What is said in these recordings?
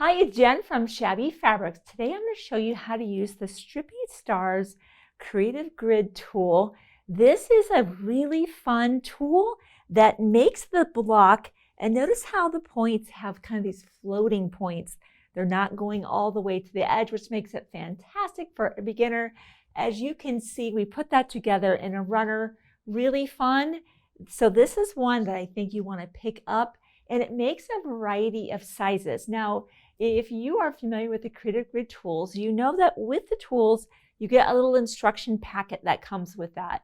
Hi, it's Jen from Shabby Fabrics. Today I'm going to show you how to use the Strippy Stars Creative Grid tool. This is a really fun tool that makes the block, and notice how the points have kind of these floating points. They're not going all the way to the edge, which makes it fantastic for a beginner. As you can see, we put that together in a runner, really fun. So this is one that I think you want to pick up, and it makes a variety of sizes. Now, if you are familiar with the Creative Grid tools, you know that with the tools, you get a little instruction packet that comes with that.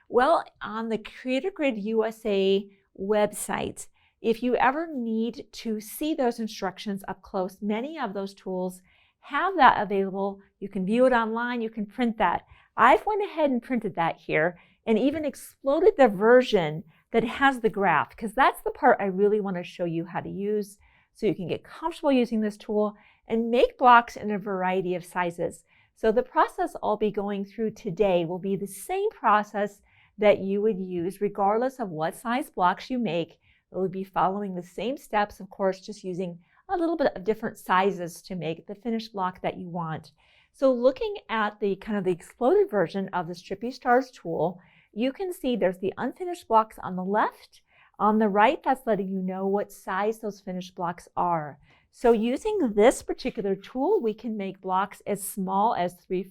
Well, on the Creative Grid USA website, if you ever need to see those instructions up close, many of those tools have that available. You can view it online, you can print that. I've went ahead and printed that here and even exploded the version that has the graph, because that's the part I really want to show you how to use, so you can get comfortable using this tool and make blocks in a variety of sizes. So the process I'll be going through today will be the same process that you would use regardless of what size blocks you make. It will be following the same steps, of course, just using a little bit of different sizes to make the finished block that you want. So looking at the kind of the exploded version of the Strippy Stars tool, you can see there's the unfinished blocks on the left. On the right, that's letting you know what size those finished blocks are. So using this particular tool, we can make blocks as small as 3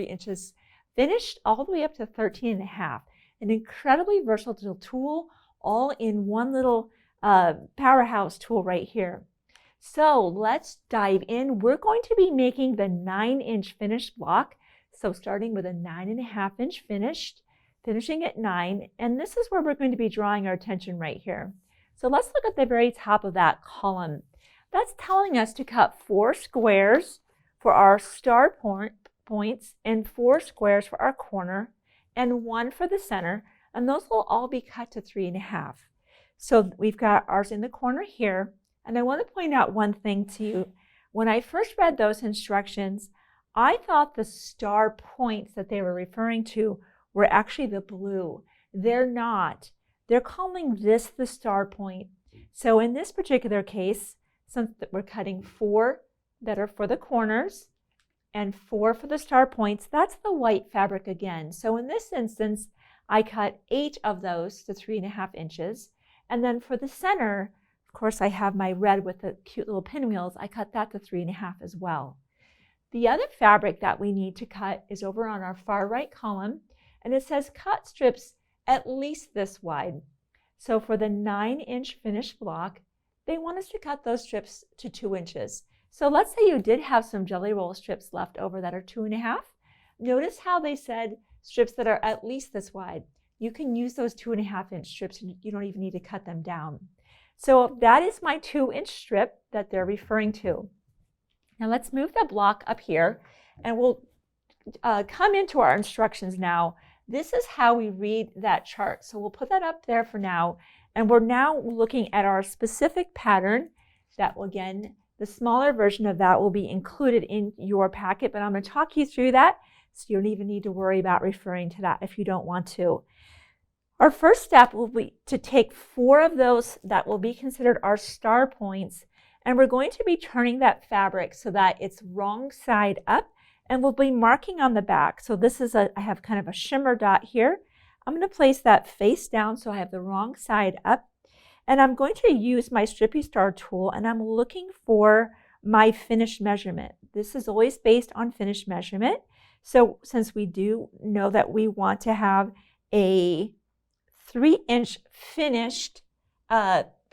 inches finished all the way up to 13.5. An incredibly versatile tool, all in one little powerhouse tool right here. So let's dive in. We're going to be making the 9-inch finished block. So starting with a 9.5-inch finished, finishing at 9, and this is where we're going to be drawing our attention right here. So let's look at the very top of that column. That's telling us to cut 4 squares for our star points and 4 squares for our corner and 1 for the center, and those will all be cut to 3.5. So we've got ours in the corner here, and I want to point out one thing to you. When I first read those instructions, I thought the star points that they were referring to were actually the blue. They're not. They're calling this the star point. So in this particular case, since we're cutting 4 that are for the corners and 4 for the star points, that's the white fabric again. So in this instance, I cut 8 of those to 3.5 inches. And then for the center, of course, I have my red with the cute little pinwheels. I cut that to 3.5 as well. The other fabric that we need to cut is over on our far right column, and it says cut strips at least this wide. So for the 9-inch finished block, they want us to cut those strips to 2 inches. So let's say you did have some jelly roll strips left over that are 2.5. Notice how they said strips that are at least this wide. You can use those 2.5-inch strips, and you don't even need to cut them down. So that is my 2-inch strip that they're referring to. Now let's move the block up here, and we'll come into our instructions now. This is how we read that chart. So we'll put that up there for now. And we're now looking at our specific pattern that will, again, the smaller version of that will be included in your packet, but I'm going to talk you through that, so you don't even need to worry about referring to that if you don't want to. Our first step will be to take 4 of those that will be considered our star points, and we're going to be turning that fabric so that it's wrong side up, and we'll be marking on the back. So this is I have kind of a shimmer dot here. I'm going to place that face down so I have the wrong side up. And I'm going to use my Strippy Star tool, and I'm looking for my finished measurement. This is always based on finished measurement. So since we do know that we want to have a 3-inch finished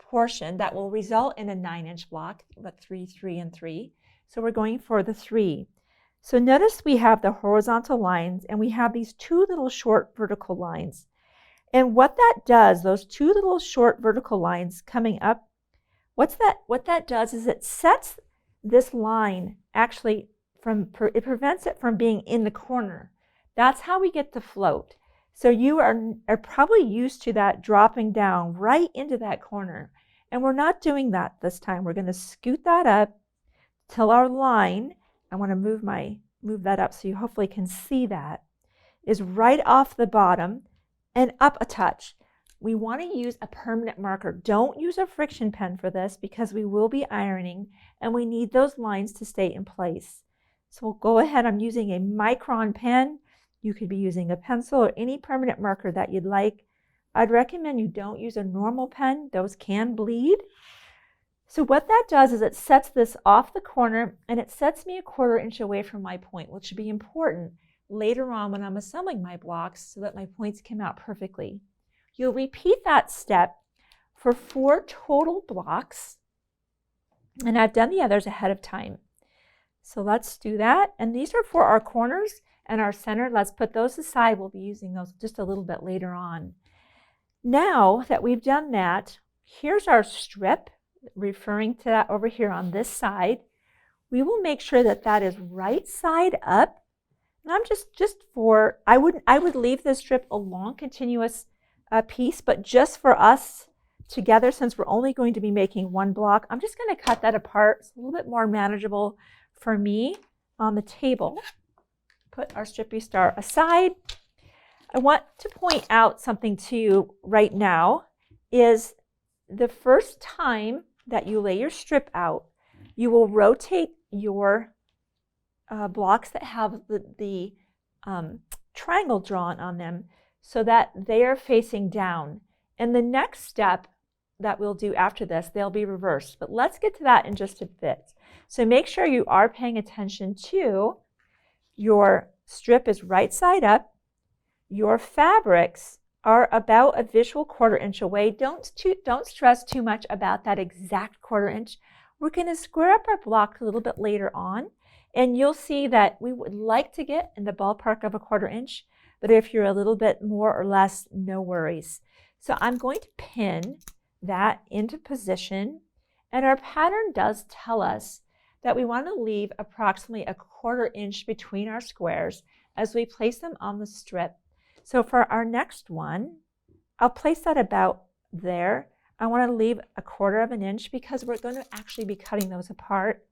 portion that will result in a 9-inch block, but 3, 3, and 3. So we're going for the 3. So notice we have the horizontal lines, and we have these 2 little short vertical lines. And what that does, those 2 little short vertical lines coming up, what that does is it sets this line actually it prevents it from being in the corner. That's how we get the float. So you are probably used to that dropping down right into that corner. And we're not doing that this time. We're going to scoot that up till our line, I want to move that up so you hopefully can see that, is right off the bottom and up a touch. we want to use a permanent marker. Don't use a friction pen for this because we will be ironing and we need those lines to stay in place. So we'll go ahead, I'm using a micron pen. You could be using a pencil or any permanent marker that you'd like. I'd recommend you don't use a normal pen. Those can bleed. So what that does is it sets this off the corner and it sets me a 1/4 inch away from my point, which should be important later on when I'm assembling my blocks so that my points come out perfectly. You'll repeat that step for 4 total blocks, and I've done the others ahead of time. So let's do that, and these are for our corners and our center. Let's put those aside. We'll be using those just a little bit later on. Now that we've done that, here's our strip, referring to that over here on this side. We will make sure that that is right side up. And I'm I would leave this strip a long continuous piece, but just for us together, since we're only going to be making 1 block, I'm just going to cut that apart. It's a little bit more manageable for me on the table. Put our Strippy Star aside. I want to point out something to you right now is the first time that you lay your strip out, you will rotate your blocks that have the triangle drawn on them so that they are facing down. And the next step that we'll do after this, they'll be reversed. But let's get to that in just a bit. So make sure you are paying attention to your strip is right side up. Your fabrics are about a visual 1/4 inch away. Don't stress too much about that exact 1/4 inch. We're going to square up our block a little bit later on, and you'll see that we would like to get in the ballpark of a 1/4 inch, but if you're a little bit more or less, no worries. So I'm going to pin that into position, and our pattern does tell us that we want to leave approximately a 1/4 inch between our squares as we place them on the strip. So for our next one, I'll place that about there. I want to leave a 1/4 inch because we're going to actually be cutting those apart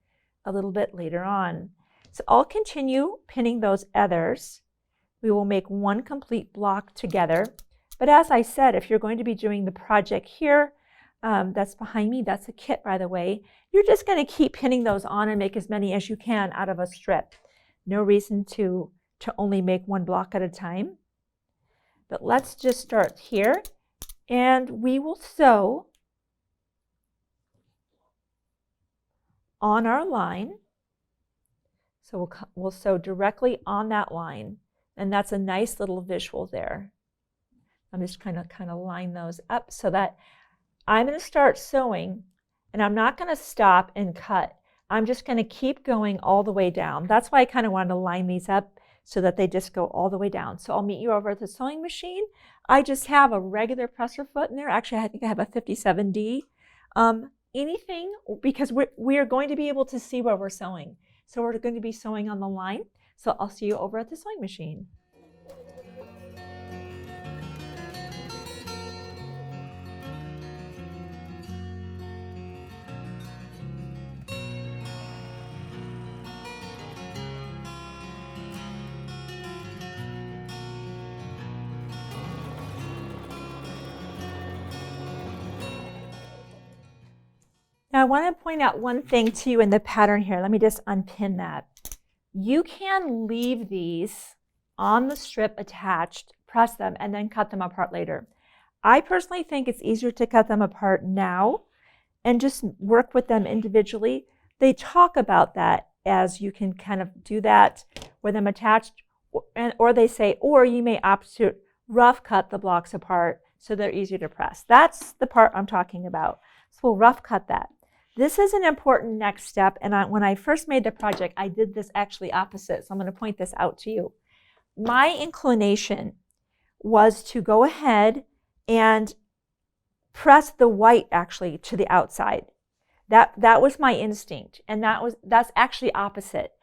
a little bit later on. So I'll continue pinning those others. We will make 1 complete block together. But as I said, if you're going to be doing the project here, that's behind me, that's a kit by the way, you're just going to keep pinning those on and make as many as you can out of a strip. No reason to only make 1 block at a time. But let's just start here, and we will sew on our line. So we'll sew directly on that line, and that's a nice little visual there. I'm just kind of line those up so that I'm going to start sewing, and I'm not going to stop and cut. I'm just going to keep going all the way down. That's why I kind of wanted to line these up so that they just go all the way down. So I'll meet you over at the sewing machine. I just have a regular presser foot in there. Actually, I think I have a 57D. Anything, because we are going to be able to see where we're sewing. So we're going to be sewing on the line. So I'll see you over at the sewing machine. Now I want to point out one thing to you in the pattern here. Let me just unpin that. You can leave these on the strip attached, press them, and then cut them apart later. I personally think it's easier to cut them apart now and just work with them individually. They talk about that as you can kind of do that with them attached, or they say, or you may opt to rough cut the blocks apart so they're easier to press. That's the part I'm talking about. So we'll rough cut that. This is an important next step, and when I first made the project, I did this actually opposite, so I'm going to point this out to you. My inclination was to go ahead and press the white actually to the outside. That was my instinct, and that's actually opposite.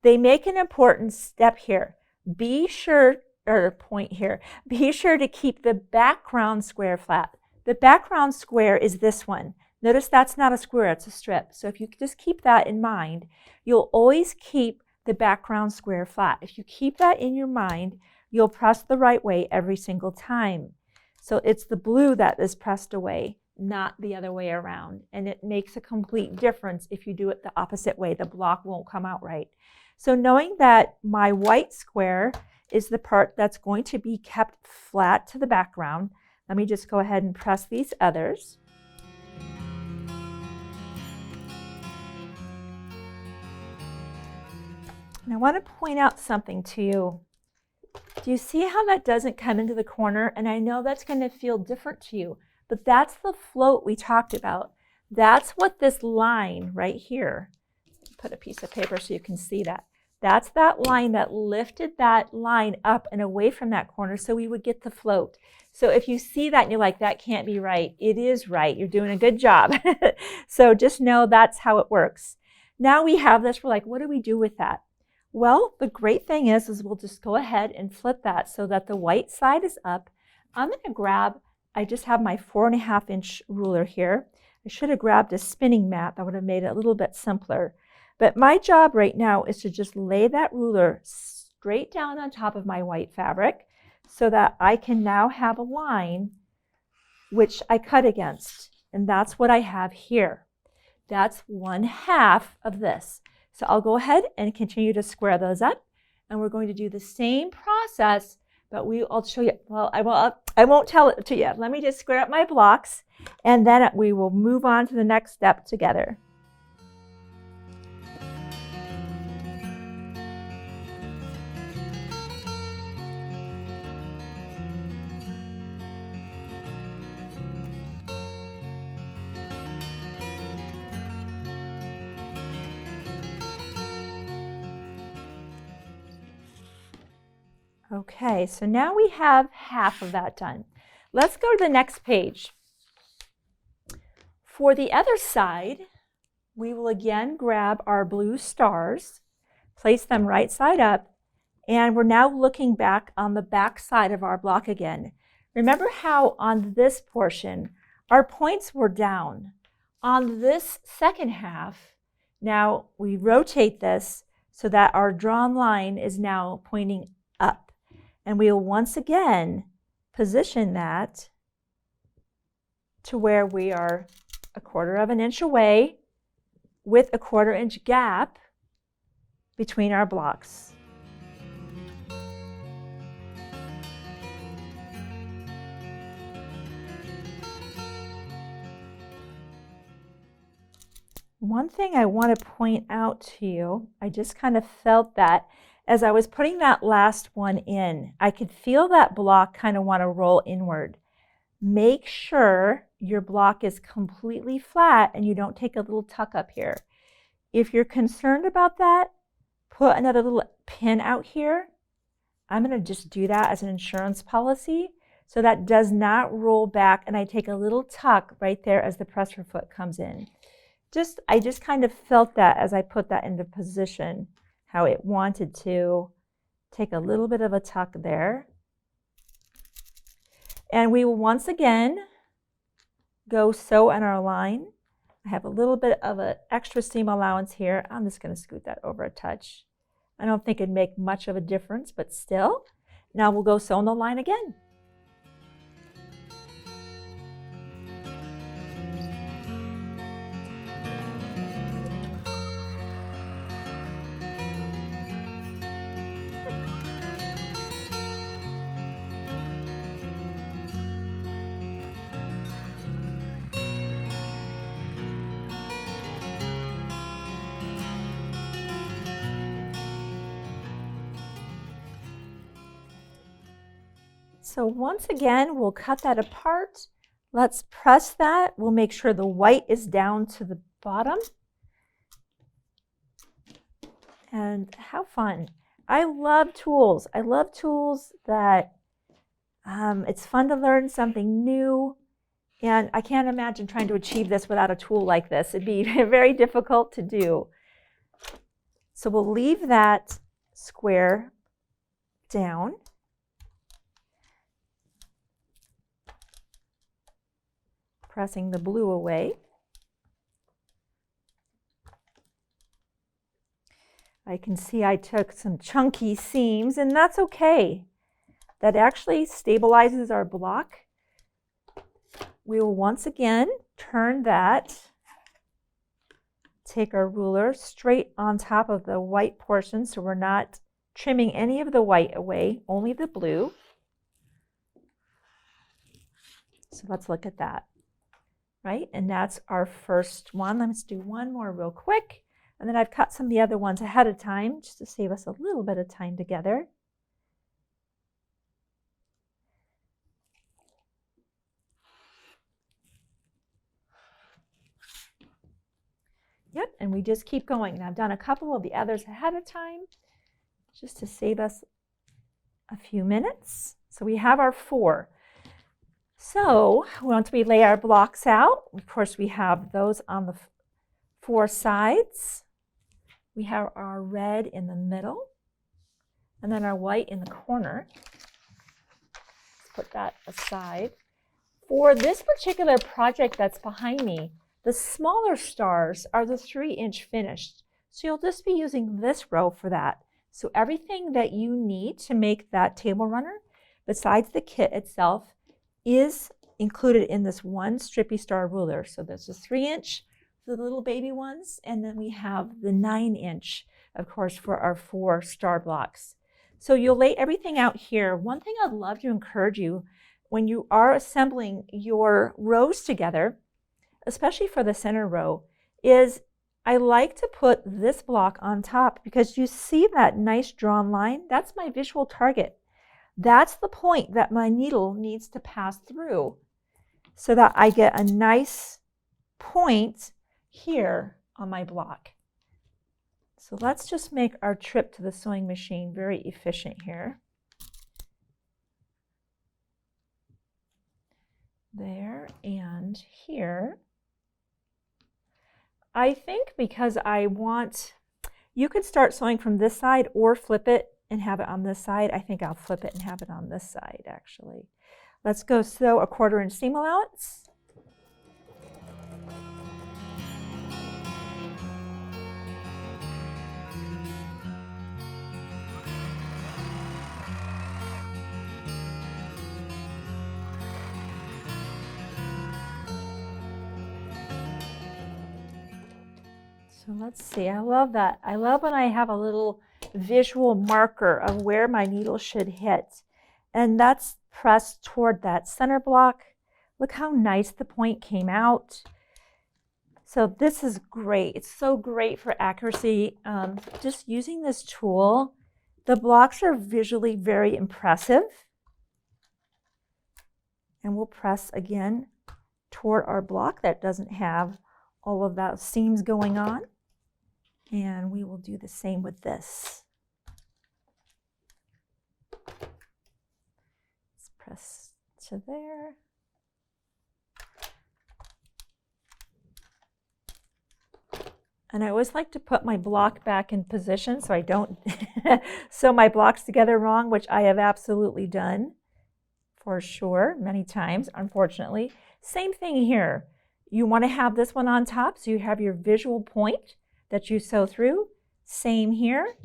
They make an important step here. Be sure to keep the background square flat. The background square is this one. Notice that's not a square, it's a strip. So if you just keep that in mind, you'll always keep the background square flat. If you keep that in your mind, you'll press the right way every single time. So it's the blue that is pressed away, not the other way around. And it makes a complete difference if you do it the opposite way. The block won't come out right. So knowing that my white square is the part that's going to be kept flat to the background, let me just go ahead and press these others. And I want to point out something to you. Do you see how that doesn't come into the corner? And I know that's going to feel different to you, but that's the float we talked about. That's what this line right here, put a piece of paper so you can see that. That's that line that lifted that line up and away from that corner so we would get the float. So if you see that and you're like, that can't be right, it is right. You're doing a good job. So just know that's how it works. Now we have this, we're like, what do we do with that? Well, the great thing is we'll just go ahead and flip that so that the white side is up. I'm going to grab, I just have my 4.5-inch ruler here. I should have grabbed a spinning mat. That would have made it a little bit simpler. But my job right now is to just lay that ruler straight down on top of my white fabric so that I can now have a line which I cut against. And that's what I have here. That's 1/2 of this. So I'll go ahead and continue to square those up. And we're going to do the same process, but I'll show you. Well, I won't tell it to you. Let me just square up my blocks, and then we will move on to the next step together. Okay, so now we have 1/2 of that done. Let's go to the next page. For the other side, we will again grab our blue stars, place them right side up, and we're now looking back on the back side of our block again. Remember how on this portion, our points were down. On this second half, now we rotate this so that our drawn line is now pointing up. And we will once again position that to where we are 1/4 of an inch away with a 1/4 inch gap between our blocks. One thing I want to point out to you, I just kind of felt that as I was putting that last one in, I could feel that block kind of want to roll inward. Make sure your block is completely flat and you don't take a little tuck up here. If you're concerned about that, put another little pin out here. I'm going to just do that as an insurance policy so that does not roll back and I take a little tuck right there as the presser foot comes in. I just kind of felt that as I put that into position, how it wanted to take a little bit of a tuck there. And we will once again go sew on our line. I have a little bit of an extra seam allowance here. I'm just going to scoot that over a touch. I don't think it'd make much of a difference, but still. Now we'll go sew on the line again. So once again, we'll cut that apart. Let's press that. We'll make sure the white is down to the bottom. And how fun. I love tools. I love tools that it's fun to learn something new. And I can't imagine trying to achieve this without a tool like this. It'd be very difficult to do. So we'll leave that square down. Pressing the blue away. I can see I took some chunky seams, and that's okay. That actually stabilizes our block we will once again turn that, take our ruler straight on top of the white portion so we're not trimming any of the white away, only the blue. So let's look at that, right? And that's our first one. Let's do one more real quick. And then I've cut some of the other ones ahead of time just to save us a little bit of time together. Yep, and we just keep going. And I've done a couple of the others ahead of time just to save us a few minutes. So we have our 4. So once we lay our blocks out, of course we have those on the 4 sides. We have our red in the middle, and then our white in the corner. Let's put that aside. For this particular project that's behind me, the smaller stars are the 3-inch finished. So you'll just be using this row for that. So everything that you need to make that table runner, besides the kit itself, is included in this one Strippy Star ruler. So there's a 3-inch, the little baby ones, and then we have the 9-inch, of course, for our 4 star blocks. So you'll lay everything out here. One thing I'd love to encourage you when you are assembling your rows together, especially for the center row, is I like to put this block on top because you see that nice drawn line? That's my visual target. That's the point that my needle needs to pass through so that I get a nice point here on my block. So let's just make our trip to the sewing machine very efficient here. There and here. I think because I want, you could start sewing from this side or flip it and have it on this side. I think I'll flip it and have it on this side actually. Let's go sew a 1/4-inch seam allowance. So let's see, I love that. I love when I have a little visual marker of where my needle should hit. And that's pressed toward that center block. Look how nice the point came out. So this is great. It's so great for accuracy. Just using this tool, the blocks are visually very impressive. And we'll press again toward our block that doesn't have all of those seams going on. And we will do the same with this. Let's press to there. And I always like to put my block back in position so I don't sew my blocks together wrong, which I have absolutely done for sure many times, unfortunately. Same thing here. You want to have this one on top so you have your visual point that you sew through. Same here,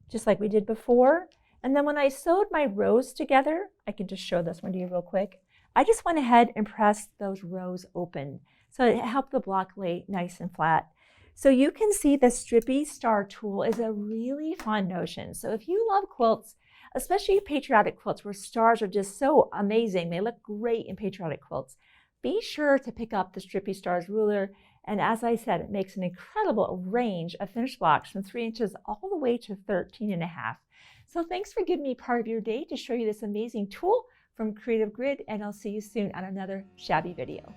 just like we did before. And then when I sewed my rows together, I can just show this one to you real quick. I just went ahead and pressed those rows open. So it helped the block lay nice and flat. So you can see the Strippy Star tool is a really fun notion. So if you love quilts, especially patriotic quilts where stars are just so amazing, they look great in patriotic quilts, be sure to pick up the Strippy Stars ruler. And as I said, it makes an incredible range of finished blocks from 3 inches all the way to 13.5. So thanks for giving me part of your day to show you this amazing tool from Creative Grid, and I'll see you soon on another Shabby video.